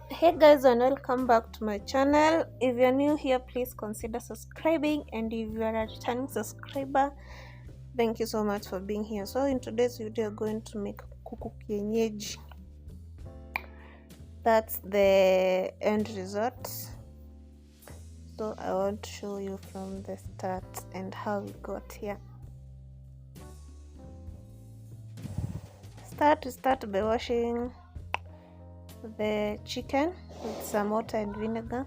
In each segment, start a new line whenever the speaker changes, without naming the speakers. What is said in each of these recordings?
Hey guys, and welcome back to my channel. If you're new here, please consider subscribing, and if you are a returning subscriber, thank you so much for being here. So in today's video, we're going to make kuku kienyeji. That's the end result. So I want to show you from the start and how we got here. Start by washing the chicken with some water and vinegar.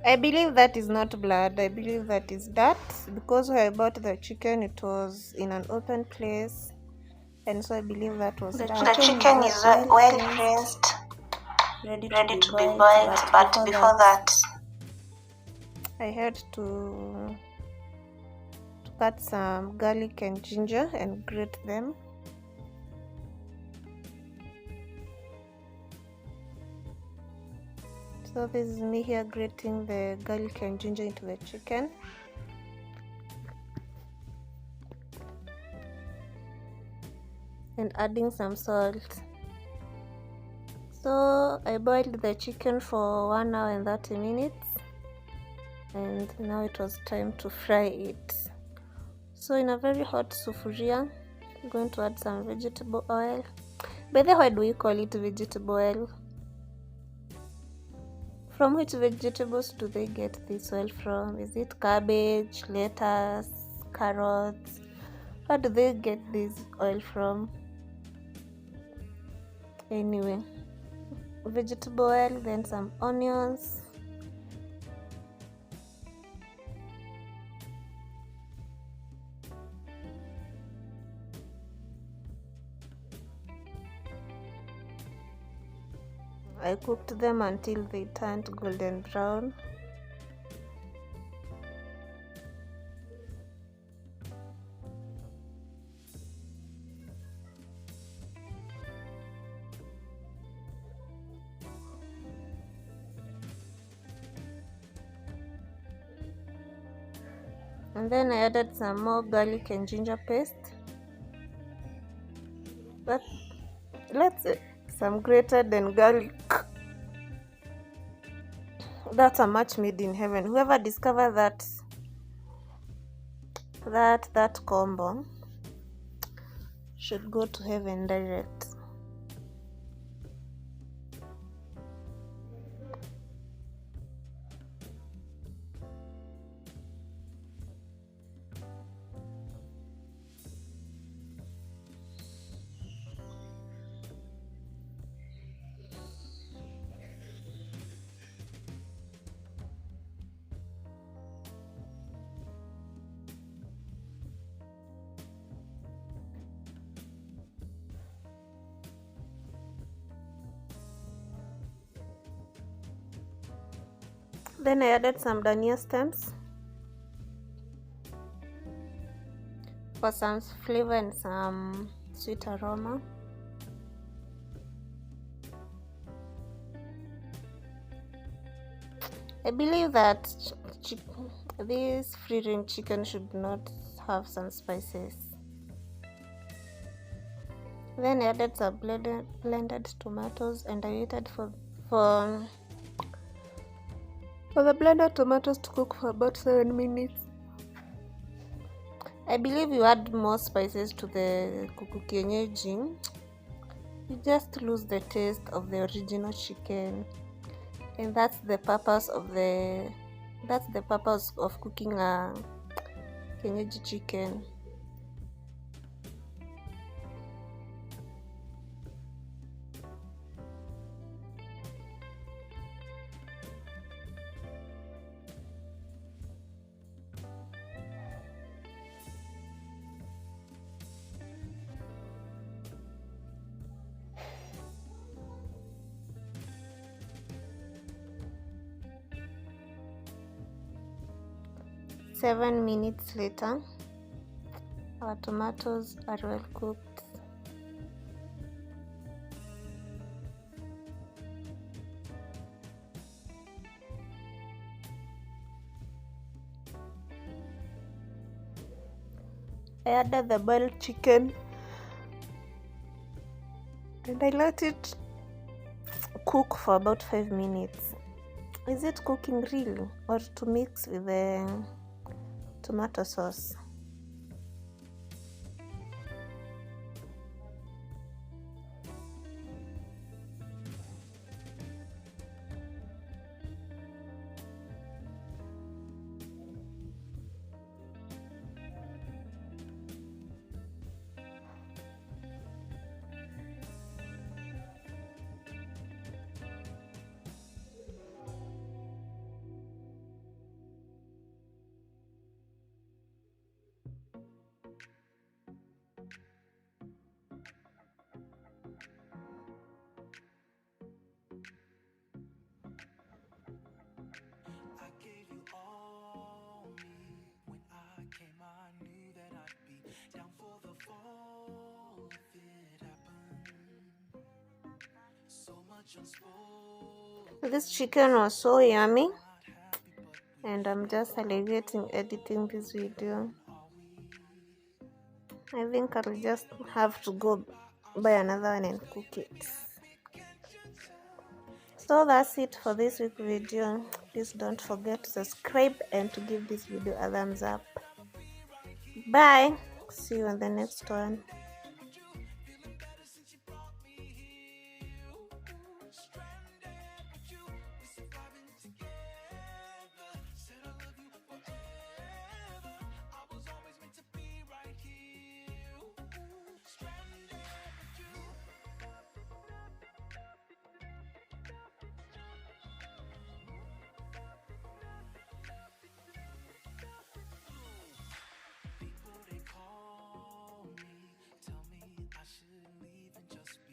I believe that is not blood. I believe that is dirt, because when I bought the chicken, it was in an open place, and so I believe that was dirt.
The chicken is well rinsed, ready to be boiled, but before that,
I had to cut some garlic and ginger and grate them. So this is me here grating the garlic and ginger into the chicken. And adding some salt. So I boiled the chicken for 1 hour and 30 minutes, and now it was time to fry it. So in a very hot sufuria, I'm going to add some vegetable oil. By the way, why do we call it vegetable oil? From which vegetables do they get this oil from? Is it cabbage, lettuce, carrots? Where do they get this oil from? Anyway, vegetable oil, then some onions, I cooked them until they turned golden brown. And then I added some more garlic and ginger paste. But let's say some grated and garlic. That's a match made in heaven. Whoever discovered that combo should go to heaven direct. Then I added some dania stems for some flavor and some sweet aroma. I believe that this free-range chicken should not have some spices. Then I added some blended tomatoes, and I waited for the blended tomatoes to cook for about 7 minutes. I believe you add more spices to the kuku kienyeji, you just lose the taste of the original chicken, and that's the purpose of cooking a kienyeji chicken. Seven minutes later, Our tomatoes are well cooked. I added the boiled chicken and I let it cook for about 5 minutes. Is it cooking really, or to mix with the tomato sauce? This chicken was so yummy, and I'm just salivating editing this video. I think I'll just have to go buy another one and cook it. So that's it for this week's video. Please don't forget to subscribe and to give this video a thumbs up. Bye. See you on the next one.